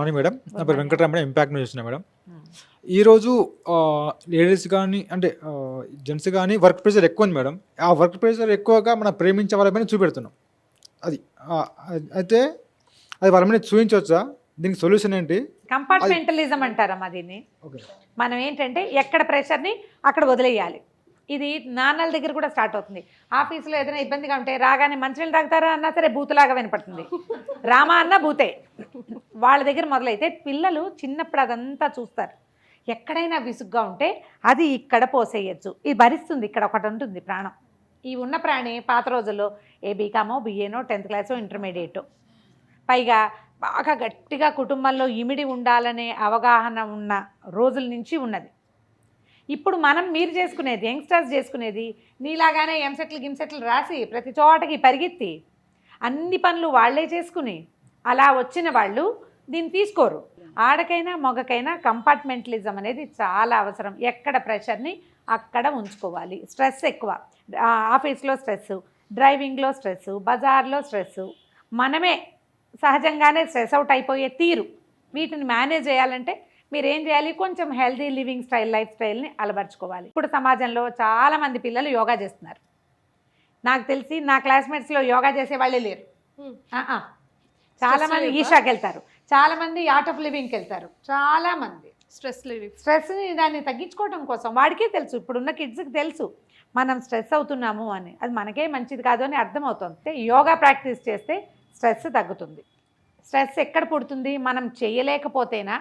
Morning madam. నా పేరు morning. Venkataramana, impact news చూస్తున్నా మేడం. హ్మ్. ఈరోజు లేడీస్ కానీ అంటే జెంట్స్ కానీ వర్క్ ప్రెషర్ ఎక్కువ ఉంది మేడం. ఆ వర్క్ ప్రెషర్ ఎక్కువగా మనం ప్రేమించే వాళ్ళ మీద చూపెడుతున్నాం. అది అయితే అది వాళ్ళ మీద చూపించవచ్చా? దీనికి సొల్యూషన్ ఏంటి? కంపార్ట్మెంటలిజం అంటారమ్మా దీన్ని. ఓకే. మనం ఏంటంటే ఎక్కడ ప్రెషర్ని అక్కడ వదిలేయాలి. ఇది నాన్నల దగ్గర కూడా స్టార్ట్ అవుతుంది. ఆఫీసులో ఏదైనా ఇబ్బందిగా ఉంటే రాగానే మంచినీళ్ళు తాగుతారా అన్నా సరే బూతులాగా వినపడుతుంది. రామా అన్న బూతే. వాళ్ళ దగ్గర మొదలైతే పిల్లలు చిన్నప్పుడు అదంతా చూస్తారు. ఎక్కడైనా విసుగ్గా ఉంటే అది ఇక్కడ పోసేయచ్చు. ఇది భరిస్తుంది, ఇక్కడ ఒకటి ఉంటుంది ప్రాణం. ఈ ఉన్న ప్రాణి పాత రోజుల్లో బీకామో బిఏనో 10th క్లాసో ఇంటర్మీడియటో, పైగా బాగా గట్టిగా కుటుంబంలో ఇమిడి ఉండాలనే అవగాహన ఉన్న రోజుల నుంచి ఉన్నది. ఇప్పుడు మీరు చేసుకునేది, యంగ్స్టర్స్ చేసుకునేది నీలాగానే ఎంసెట్లు గిమ్సెట్లు రాసి ప్రతి చోటకి పరిగెత్తి అన్ని పనులు వాళ్లే చేసుకుని అలా వచ్చిన వాళ్ళు దీన్ని తీసుకోరు. ఆడకైనా మగకైనా కంపార్ట్మెంటలిజం అనేది చాలా అవసరం. ఎక్కడ ప్రెషర్ని అక్కడ ఉంచుకోవాలి. స్ట్రెస్ ఎక్కువ, ఆఫీస్లో స్ట్రెస్, డ్రైవింగ్లో స్ట్రెస్, బజార్లో స్ట్రెస్, మనమే సహజంగానే స్ట్రెస్ అవుట్ అయిపోయే తీరు. వీటిని మేనేజ్ చేయాలంటే మీరు ఏం చేయాలి? కొంచెం హెల్తీ లివింగ్ స్టైల్, లైఫ్ స్టైల్ని అలవర్చుకోవాలి. ఇప్పుడు సమాజంలో చాలామంది పిల్లలు యోగా చేస్తున్నారు. నాకు తెలిసి నా క్లాస్మేట్స్లో యోగా చేసే వాళ్ళే లేరు. చాలామంది ఈషాకి వెళ్తారు, చాలామంది ఆర్ట్ ఆఫ్ లివింగ్కి వెళ్తారు. చాలామంది స్ట్రెస్ని దాన్ని తగ్గించుకోవడం కోసం వాడికే తెలుసు, ఇప్పుడున్న కిడ్స్కి తెలుసు మనం స్ట్రెస్ అవుతున్నాము అని. అది మనకే మంచిది కాదు అని అర్థమవుతుంది. యోగా ప్రాక్టీస్ చేస్తే స్ట్రెస్ తగ్గుతుంది. స్ట్రెస్ ఎక్కడ పుడుతుంది? మనం చేయలేకపోతేనా,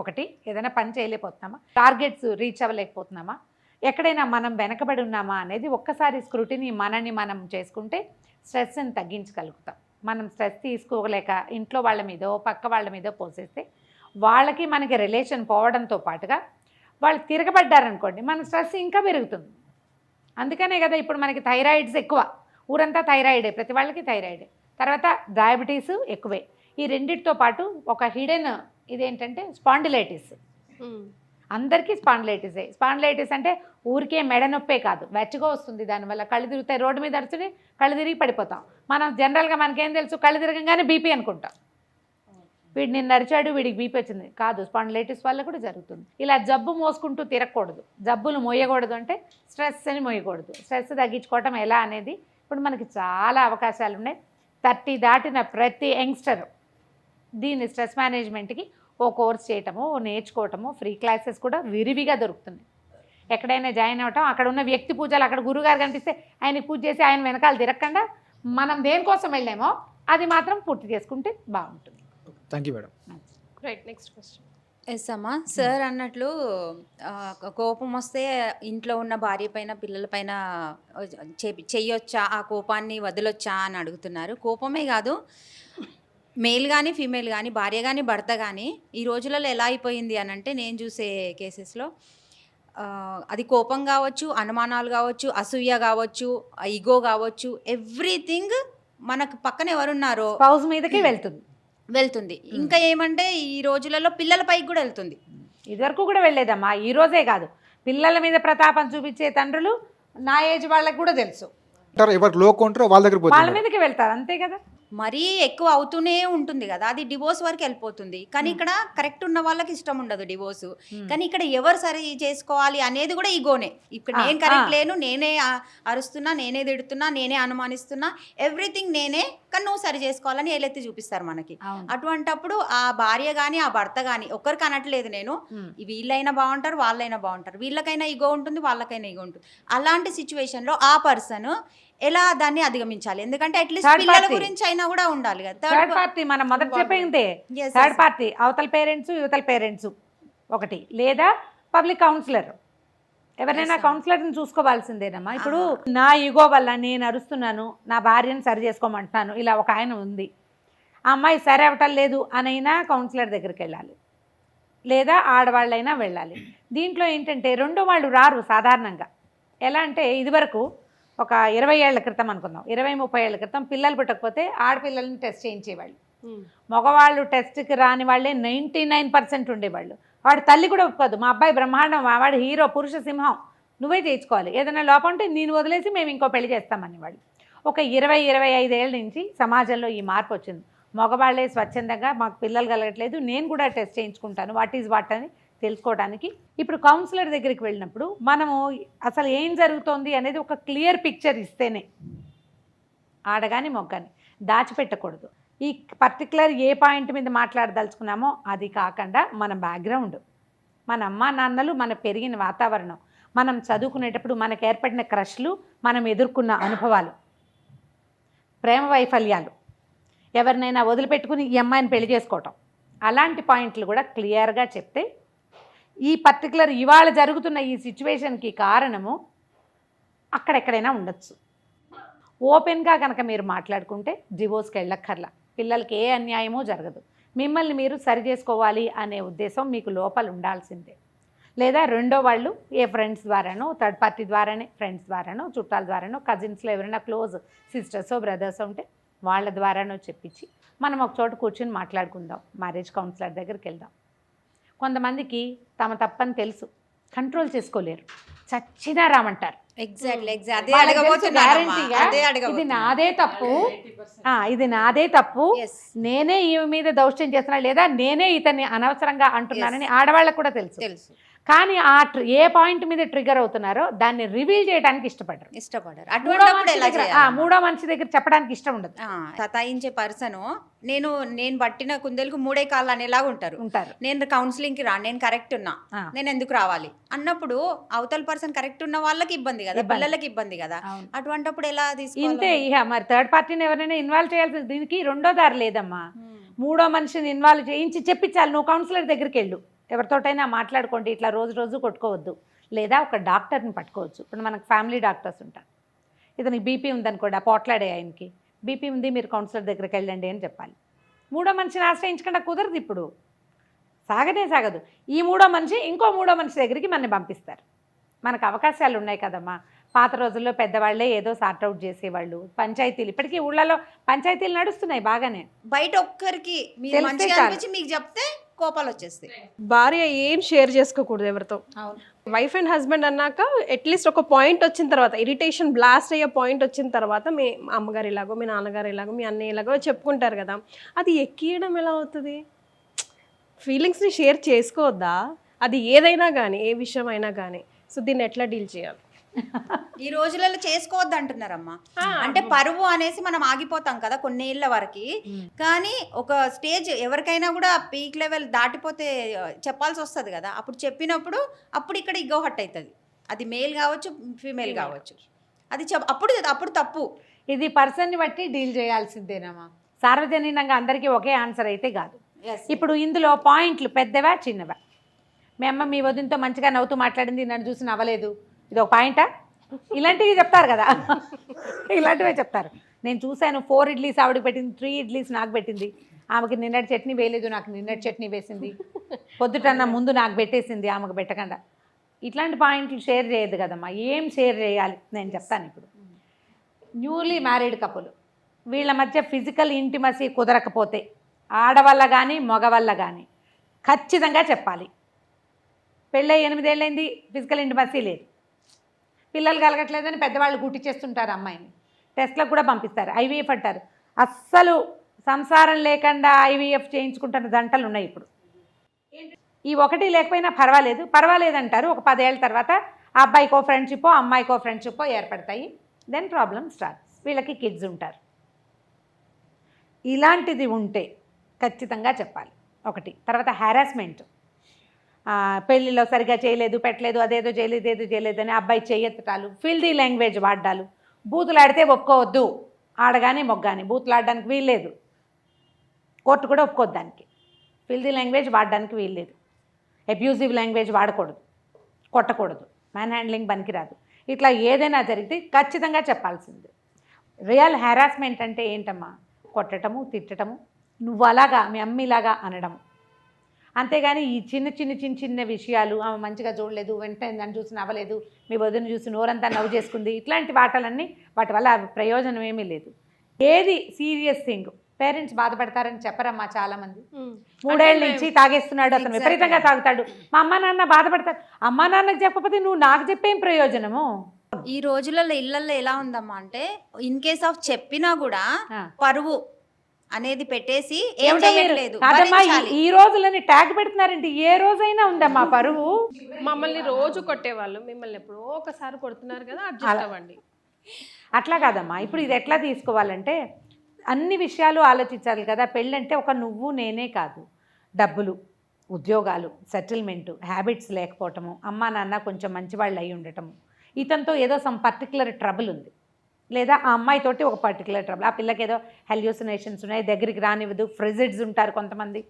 ఒకటి ఏదైనా పని చేయలేకపోతున్నామా, టార్గెట్స్ రీచ్ అవ్వలేకపోతున్నామా, ఎక్కడైనా మనం వెనకబడి ఉన్నామా అనేది ఒక్కసారి స్క్రూటిని మనని మనం చేసుకుంటే స్ట్రెస్ని తగ్గించగలుగుతాం. మనం స్ట్రెస్ తీసుకోలేక ఇంట్లో వాళ్ళ మీదో పక్క వాళ్ళ మీదో పోసేస్తే వాళ్ళకి మనకి రిలేషన్ పోవడంతో పాటుగా వాళ్ళు తిరగబడ్డారనుకోండి, మన స్ట్రెస్ ఇంకా పెరుగుతుంది. అందుకనే కదా ఇప్పుడు మనకి థైరాయిడ్స్ ఎక్కువ. ఊరంతా థైరాయిడే, ప్రతి వాళ్ళకి థైరాయిడే. తర్వాత డయాబెటీస్ ఎక్కువే. ఈ రెండిటితో పాటు ఒక హిడెన్ ఇదేంటంటే స్పాండిలైటిస్. అందరికీ స్పాండిలైటిసే. స్పాండిలైటిస్ అంటే ఊరికే మెడ నొప్పే కాదు, వెచ్చగా వస్తుంది. దానివల్ల కళ్ళు తిరుగుతాయి. రోడ్డు మీద అరుచుని కళ్ళు తిరిగి పడిపోతాం. మనం జనరల్గా మనకేం తెలుసు? కళ్ళు తిరగంగానే బీపీ అనుకుంటాం. వీడు నిన్ను నరిచాడు, వీడికి బీపీ వచ్చింది. కాదు, స్పాండిలైటిస్ వల్ల కూడా జరుగుతుంది. ఇలా జబ్బు మోసుకుంటూ తిరగకూడదు. జబ్బులు మోయకూడదు అంటే స్ట్రెస్ అని మోయకూడదు. స్ట్రెస్ తగ్గించుకోవటం ఎలా అనేది ఇప్పుడు మనకి చాలా అవకాశాలు ఉన్నాయి. 30 దాటిన ప్రతి యంగ్స్టర్ దీన్ని స్ట్రెస్ మేనేజ్మెంట్కి ఓ కోర్స్ చేయటము, ఓ నేర్చుకోవటము, ఫ్రీ క్లాసెస్ కూడా విరివిగా దొరుకుతున్నాయి. ఎక్కడైనా జాయిన్ అవ్వటం, అక్కడ ఉన్న వ్యక్తి పూజలు, అక్కడ గురుగారు కనిపిస్తే ఆయనకి పూజ చేసి ఆయన వెనకాల తిరగకుండా మనం దేనికోసం వెళ్ళామో అది మాత్రం పూర్తి చేసుకుంటే బాగుంటుంది. Thank you madam. Right, next question. Yes అమ్మా. సార్ అన్నట్లు కోపం వస్తే ఇంట్లో ఉన్న భార్య పైన పిల్లల పైన చెయ్యొచ్చా, ఆ కోపాన్ని వదలొచ్చా అని అడుగుతున్నారు. కోపమే కాదు, మేల్ కానీ ఫీమేల్ కానీ, భార్య కానీ భర్త కానీ ఈ రోజులలో ఎలా అయిపోయింది అని అంటే, నేను చూసే కేసెస్లో అది కోపం కావచ్చు, అనుమానాలు కావచ్చు, అసూయ కావచ్చు, ఈగో కావచ్చు, ఎవ్రీథింగ్ మనకు పక్కన ఎవరున్నారో పౌజ్ మీదకి వెళ్తుంది. ఇంకా ఏమంటే ఈ రోజులలో పిల్లలపైకి కూడా వెళ్తుంది. ఇదివరకు కూడా వెళ్ళేదమ్మా, ఈ రోజే కాదు. పిల్లల మీద ప్రతాపం చూపించే తండ్రులు నా ఏజ్ వాళ్ళకి కూడా తెలుసు. ఎవరు లోకం ఉంటారో వాళ్ళ దగ్గర వాళ్ళ మీదకి వెళ్తారు, అంతే కదా. మరీ ఎక్కువ అవుతూనే ఉంటుంది కదా, అది డివోర్స్ వరకు వెళ్ళిపోతుంది. కానీ ఇక్కడ కరెక్ట్ ఉన్న వాళ్ళకి ఇష్టం ఉండదు డివోర్స్. కానీ ఇక్కడ ఎవరు సరి చేసుకోవాలి అనేది కూడా ఈగోనే. ఇక్కడ నేను కరెక్ట్ లేను, నేనే అరుస్తున్నా, నేనే తిడుతున్నా, నేనే అనుమానిస్తున్నా, ఎవ్రీథింగ్ నేనే, కానీ నువ్వు సరి చేసుకోవాలని ఏలెత్తి చూపిస్తారు మనకి. అటువంటప్పుడు ఆ భార్య కానీ ఆ భర్త కానీ ఒక్కరికి అనట్లేదు నేను, వీళ్ళైనా బాగుంటారు, వాళ్ళైనా బాగుంటారు, వీళ్ళకైనా ఈగో ఉంటుంది, వాళ్ళకైనా ఈగో ఉంటుంది. అలాంటి సిచ్యువేషన్లో ఆ పర్సన్ ఎలా దాన్ని అధిగమించాలి? ఎందుకంటే అట్లీస్ట్ పిల్లల గురించి అయినా కూడా ఉండాలి కదా. థర్డ్ పార్టీ, మనం మొదట చెప్పిందే థర్డ్ పార్టీ, అవతల పేరెంట్స్ యువతల పేరెంట్స్ ఒకటి, లేదా పబ్లిక్ కౌన్సిలర్. ఎవరైనా కౌన్సిలర్ని చూసుకోవాల్సిందేనమ్మా. ఇప్పుడు నా ఈగో వల్ల నేను అరుస్తున్నాను, నా భార్యను సరి చేసుకోమంటున్నాను, ఇలా ఒక ఆయన ఉంది, ఆ అమ్మాయి సరి అవ్వటం లేదు అనైనా కౌన్సిలర్ దగ్గరికి వెళ్ళాలి, లేదా ఆడవాళ్ళైనా వెళ్ళాలి. దీంట్లో ఏంటంటే రెండో వాళ్ళు రారు సాధారణంగా. ఎలా అంటే ఇదివరకు ఒక 20 ఏళ్ల క్రితం అనుకుందాం, 20-30 ఏళ్ల క్రితం పిల్లలు పుట్టకపోతే ఆడపిల్లల్ని టెస్ట్ చేయించేవాళ్ళు. మగవాళ్ళు టెస్ట్కి రాని వాళ్ళే 99% ఉండేవాళ్ళు. వాడి తల్లి కూడా ఒప్పుకోదు, మా అబ్బాయి బ్రహ్మాండం, వాడు హీరో, పురుష సింహం, నువ్వే చేయించుకోవాలి, ఏదైనా లోపం ఉంటే నేను వదిలేసి మేము ఇంకో పెళ్లి చేస్తామని వాళ్ళు. ఒక 20-25 ఏళ్ళ నుంచి సమాజంలో ఈ మార్పు వచ్చింది. మగవాళ్ళే స్వచ్ఛందంగా మాకు పిల్లలు కలగట్లేదు, నేను కూడా టెస్ట్ చేయించుకుంటాను వాట్ ఈజ్ వాట్ అని తెలుసుకోవడానికి. ఇప్పుడు కౌన్సిలర్ దగ్గరికి వెళ్ళినప్పుడు మనము అసలు ఏం జరుగుతోంది అనేది ఒక క్లియర్ పిక్చర్ ఇస్తేనే, ఆడగాని మొగ్గాని దాచిపెట్టకూడదు. ఈ పర్టికులర్ ఏ పాయింట్ మీద మాట్లాడదలుచుకున్నామో అది కాకుండా మన బ్యాక్గ్రౌండ్, మన అమ్మా నాన్నలు, మన పెరిగిన వాతావరణం, మనం చదువుకునేటప్పుడు మనకు ఏర్పడిన క్రష్లు, మనం ఎదుర్కొన్న అనుభవాలు, ప్రేమ వైఫల్యాలు, ఎవరినైనా వదిలిపెట్టుకుని ఈ అమ్మాయిని పెళ్లి చేసుకోవటం, అలాంటి పాయింట్లు కూడా క్లియర్గా చెప్తే ఈ పర్టికులర్ ఇవాళ జరుగుతున్న ఈ సిచ్యువేషన్కి కారణము అక్కడెక్కడైనా ఉండొచ్చు. ఓపెన్గా కనుక మీరు మాట్లాడుకుంటే డివోర్స్కి వెళ్ళక్కర్లా, పిల్లలకి ఏ అన్యాయమో జరగదు. మిమ్మల్ని మీరు సరి చేసుకోవాలి అనే ఉద్దేశం మీకు లోపల ఉండాల్సిందే. లేదా రెండో వాళ్ళు ఏ ఫ్రెండ్స్ ద్వారానో, థర్డ్ పార్టీ ద్వారానే, ఫ్రెండ్స్ ద్వారానో, చుట్టాల ద్వారానో, కజిన్స్లో ఎవరైనా క్లోజ్ సిస్టర్సో బ్రదర్స్ ఉంటే వాళ్ళ ద్వారానో చెప్పించి మనం ఒక చోట కూర్చొని మాట్లాడుకుందాం, మ్యారేజ్ కౌన్సిలర్ దగ్గరికి వెళ్దాం. కొంతమందికి తమ తప్పని తెలుసు, కంట్రోల్ చేసుకోలేరు, చచ్చినా రామంటారు. ఎగ్జాక్ట్లీ వాళ్ళకి తెలుసు గ్యారంటీగా ఇది నాదే తప్పు, ఇది నాదే తప్పు, నేనే ఈ మీద దౌష్ట్యం చేస్తున్నా, లేదా నేనే ఇతన్ని అనవసరంగా అంటున్నానని ఆడవాళ్ళకు కూడా తెలుసు. కానీ ఏ పాయింట్ మీద ట్రిగర్ అవుతున్నారో దాన్ని రివీల్ చేయడానికి ఇష్టపడరు. మూడో మనిషి దగ్గర చెప్పడానికి ఇష్టం ఉండదు. సతాయించే పర్సన్ నేను పట్టిన కుందేలకు 3 కాళ్ళు అనేలాగా ఉంటారు. నేను కౌన్సిలింగ్ కి నేను కరెక్ట్ ఉన్నా, నేను ఎందుకు రావాలి అన్నప్పుడు అవతల పర్సన్ కరెక్ట్ ఉన్న వాళ్ళకి ఇబ్బంది కదా, పిల్లలకి ఇబ్బంది కదా. అటువంటిప్పుడు ఎలా ఇంతే. ఇక మరి థర్డ్ పార్టీని ఎవరైనా ఇన్వాల్వ్ చేయాల్సింది. దీనికి రెండో దారి లేదమ్మా. మూడో మనిషిని ఇన్వాల్వ్ చేయించి చెప్పించాలి, నువ్వు కౌన్సిలర్ దగ్గరికి వెళ్ళు, ఎవరితోటైనా మాట్లాడుకోండి, ఇట్లా రోజు కొట్టుకోవద్దు. లేదా ఒక డాక్టర్ని పట్టుకోవచ్చు. ఇప్పుడు మనకు ఫ్యామిలీ డాక్టర్స్ ఉంటారు. ఇతనికి బీపీ ఉందనుకోండి, ఆ పోట్లాడే ఆయనకి బీపీ ఉంది, మీరు కౌన్సిలర్ దగ్గరికి వెళ్ళండి అని చెప్పాలి. మూడో మనిషిని ఆశ్రయించకుండా కుదరదు, ఇప్పుడు సాగదు. ఈ మూడో మనిషి ఇంకో మూడో మనిషి దగ్గరికి మనని పంపిస్తారు. మనకు అవకాశాలు ఉన్నాయి కదమ్మా. పాత రోజుల్లో పెద్దవాళ్ళే ఏదో సార్ట్అవుట్ చేసేవాళ్ళు. పంచాయతీలు, ఇప్పటికీ ఊళ్ళలో పంచాయతీలు నడుస్తున్నాయి బాగానే. బయట ఒక్కరికి మీకు చెప్తే కోపాలు వచ్చేస్తాయి. భార్య ఏం షేర్ చేసుకోకూడదు ఎవరితో. వైఫ్ అండ్ హస్బెండ్ అన్నాక అట్లీస్ట్ ఒక పాయింట్ వచ్చిన తర్వాత, ఇరిటేషన్ బ్లాస్ట్ అయ్యే పాయింట్ వచ్చిన తర్వాత మీ అమ్మగారు ఇలాగో, మీ నాన్నగారు ఇలాగో, మీ అన్నయ్య ఇలాగో చెప్పుకుంటారు కదా, అది ఎక్కియడం ఎలా అవుతుంది? ఫీలింగ్స్ని షేర్ చేసుకోవద్దా? అది ఏదైనా కానీ, ఏ విషయం అయినా కానీ. సో దీన్ని ఎట్లా డీల్ చేయాలి? ఈ రోజులలో చేసుకోవద్దు అంటున్నారమ్మా. అంటే పరువు అనేసి మనం ఆగిపోతాం కదా కొన్నేళ్ల వరకు. కానీ ఒక స్టేజ్ ఎవరికైనా కూడా పీక్ లెవెల్ దాటిపోతే చెప్పాల్సి వస్తుంది కదా. అప్పుడు చెప్పినప్పుడు అప్పుడు ఇక్కడ ఇగో హట్ అవుతుంది. అది మేల్ కావచ్చు, ఫీమేల్ కావచ్చు. అది అప్పుడు తప్పు. ఇది పర్సన్ని బట్టి డీల్ చేయాల్సిందేనమ్మా. సార్వజనీనంగా అందరికీ ఒకే ఆన్సర్ అయితే కాదు. ఇప్పుడు ఇందులో పాయింట్లు పెద్దవా చిన్నవా? మీ అమ్మ మీ వదినతో మంచిగా నవ్వుతూ మాట్లాడింది, నన్ను చూసి నవ్వలేదు, ఇది ఒక పాయింటా? ఇలాంటివి చెప్తారు కదా, ఇలాంటివే చెప్తారు. నేను చూశాను 4 ఇడ్లీస్ ఆవిడకి పెట్టింది, 3 ఇడ్లీస్ నాకు పెట్టింది, ఆమెకి నిన్నటి చట్నీ వేయలేదు, నాకు నిన్నటి చట్నీ వేసింది, పొద్దుటన్న ముందు నాకు పెట్టేసింది, ఆమెకు పెట్టకుండా. ఇట్లాంటి పాయింట్లు షేర్ చేయొద్దు కదమ్మా. ఏం షేర్ చేయాలి నేను చెప్తాను. ఇప్పుడు న్యూలీ మ్యారీడ్ కపుల్, వీళ్ళ మధ్య ఫిజికల్ ఇంటిమసీ కుదరకపోతే ఆడవల్ల కానీ మగవల్ల కానీ ఖచ్చితంగా చెప్పాలి. పెళ్ళై 8 ఏళ్ళైంది, ఫిజికల్ ఇంటిమసీ లేదు, పిల్లలు కలగట్లేదని పెద్దవాళ్ళు గుట్టిచ్చేస్తుంటారు అమ్మాయిని, టెస్ట్లకు కూడా పంపిస్తారు, ఐవీఎఫ్ అంటారు. అస్సలు సంసారం లేకుండా ఐవీఎఫ్ చేయించుకుంటున్న జంటలు ఉన్నాయి ఇప్పుడు. ఈ ఒకటి లేకపోయినా పర్వాలేదంటారు. ఒక 10 ఏళ్ళ తర్వాత ఆ అబ్బాయికో ఫ్రెండ్షిప్పో అమ్మాయికో ఫ్రెండ్షిప్పో ఏర్పడతాయి. Then problem starts. వీళ్ళకి కిడ్స్ ఉంటారు. ఇలాంటిది ఉంటే ఖచ్చితంగా చెప్పాలి. ఒకటి. తర్వాత హ్యారాస్మెంట్, పెళ్ళిలో సరిగా చేయలేదు, పెట్టలేదు, అదేదో చేయలేదు, ఏదో చేయలేదు అని అబ్బాయి చేయెత్తటాలు, ఫిల్దీ లాంగ్వేజ్ వాడ్డాలు. బూతులాడితే ఒప్పుకోవద్దు, ఆడగానే మొగ్గాని బూతులాడడానికి వీల్లేదు, కోర్టు కూడా ఒప్పుకోవద్దు దానికి. ఫిల్దీ లాంగ్వేజ్ వాడడానికి వీల్లేదు, అబ్యూజివ్ లాంగ్వేజ్ వాడకూడదు, కొట్టకూడదు, మ్యాన్ హ్యాండ్లింగ్ పనికిరాదు. ఇట్లా ఏదైనా జరిగితే ఖచ్చితంగా చెప్పాల్సింది. రియల్ హ్యారాస్మెంట్ అంటే ఏంటమ్మా? కొట్టటము, తిట్టటము, నువ్వు అలాగా, మీ అమ్మిలాగా అనడము. అంతేగాని ఈ చిన్న విషయాలు, ఆమె మంచిగా చూడలేదు, వెంటనే నన్ను చూసి నవ్వలేదు, మీ వదిన చూసి నోరంతా నవ్వు చేసుకుంది, ఇట్లాంటి వాటి వల్ల ప్రయోజనం ఏమీ లేదు. ఏది సీరియస్ థింగ్ పేరెంట్స్ బాధపడతారని చెప్పరమ్మా చాలామంది. 3 ఏళ్ళ నుంచి తాగేస్తున్నాడు, అతను విపరీతంగా తాగుతాడు, మా అమ్మా నాన్న బాధపడతారు. అమ్మా నాన్నకు చెప్పకపోతే నువ్వు నాకు చెప్పేం ప్రయోజనము? ఈ రోజులలో ఇళ్లలో ఎలా ఉందమ్మా అంటే, ఇన్ కేస్ ఆఫ్ చెప్పినా కూడా పరువు అనేది పెట్టేసి ఏం ఏమిటో మీరు చేయట్లేదు, కాదమ్మా, భరించాలి. ఈ రోజులని ట్యాగ్ పెడుతున్నారండి. ఏ రోజైనా ఉందమ్మా పరువు. మమ్మల్ని రోజు కొట్టేవాళ్ళు, మిమ్మల్ని ఎప్పుడో ఒకసారి కొడుతున్నారు కదా, అడ్జస్ట్ అవ్వండి. అట్లా కాదమ్మా. ఇప్పుడు ఇది ఎట్లా తీసుకోవాలంటే అన్ని విషయాలు ఆలోచించాలి కదా. పెళ్ళంటే ఒక నువ్వు నేనే కాదు, డబ్బులు, ఉద్యోగాలు, సెటిల్మెంటు, హ్యాబిట్స్ లేకపోవటము, అమ్మా నాన్న కొంచెం మంచివాళ్ళు అయి ఉండటము, ఇతనితో ఏదో సమ్ పర్టికులర్ ట్రబుల్ ఉంది, లేదా ఆ అమ్మాయితోటి ఒక పర్టికులర్ ట్రబుల్, ఆ పిల్లకి ఏదో హెల్యూసినేషన్స్ ఉన్నాయి, దగ్గరికి రానివ్వదు, ఫ్రిజిడ్స్ ఉంటారు కొంతమంది,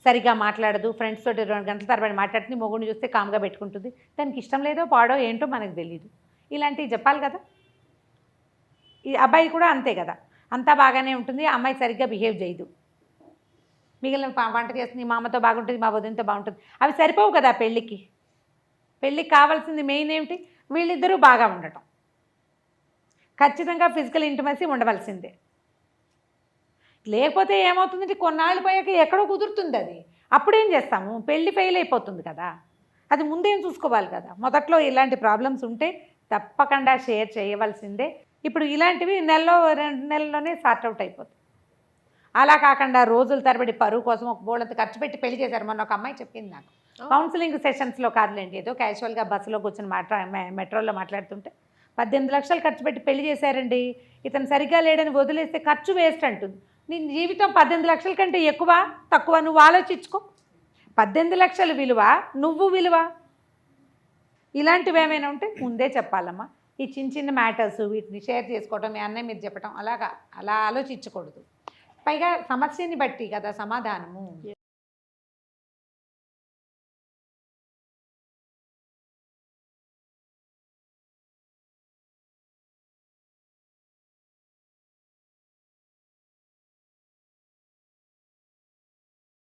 సరిగా మాట్లాడదు, ఫ్రెండ్స్ తోటి 2 గంటల తరబడి మాట్లాడుతుంది, మొగుడిని చూస్తే కామ్గా పెట్టుకుంటుంది, దానికి ఇష్టం లేదో పాడో ఏంటో మనకు తెలియదు. ఇలాంటివి చెప్పాలి కదా. ఈ అబ్బాయి కూడా అంతే కదా, అంతా బాగానే ఉంటుంది, ఆ అమ్మాయి సరిగ్గా బిహేవ్ చేయదు, మిగిలిన వంట చేస్తుంది, మా అమ్మతో బాగుంటుంది, మా వదినతో బాగుంటుంది, అవి సరిపోవు కదా పెళ్ళికి. పెళ్ళికి కావాల్సింది మెయిన్ ఏమిటి? వీళ్ళిద్దరూ బాగా ఉండటం, ఖచ్చితంగా ఫిజికల్ ఇంటిమసీ ఉండవలసిందే. లేకపోతే ఏమవుతుందంటే కొన్నాళ్ళు పోయాక ఎక్కడో కుదురుతుంది అది, అప్పుడేం చేస్తాము? పెళ్ళి ఫెయిల్ అయిపోతుంది కదా. అది ముందేం చూసుకోవాలి కదా. మొదట్లో ఇలాంటి ప్రాబ్లమ్స్ ఉంటే తప్పకుండా షేర్ చేయవలసిందే. ఇప్పుడు ఇలాంటివి నెలలో 2 నెలల్లోనే సార్ట్అవుట్ అయిపోతుంది. అలా కాకుండా రోజుల తరబడి పరువు కోసం ఒక బోళ్ళంత ఖర్చు పెట్టి పెళ్లి చేశారు. మొన్న ఒక అమ్మాయి చెప్పింది నాకు, కౌన్సిలింగ్ సెషన్స్లో కాదులేండి, ఏదో క్యాజువల్గా బస్సులో కూర్చొని మెట్రోలో మాట్లాడుతుంటే 18 లక్షలు ఖర్చు పెట్టి పెళ్లి చేశారండి, ఇతను సరిగ్గా లేడని వదిలేస్తే ఖర్చు వేస్ట్ అంటుంది. నీ జీవితం 18 లక్షల కంటే ఎక్కువ తక్కువ నువ్వు ఆలోచించుకో. 18 లక్షలు విలువ, నువ్వు విలువ. ఇలాంటివి ఏమైనా ఉంటే ముందే చెప్పాలమ్మా. ఈ చిన్న చిన్న మ్యాటర్స్ వీటిని షేర్ చేసుకోవటం, మీ అన్నయ్య మీరు చెప్పటం అలా ఆలోచించకూడదు. పైగా సమస్యని బట్టి కదా సమాధానము.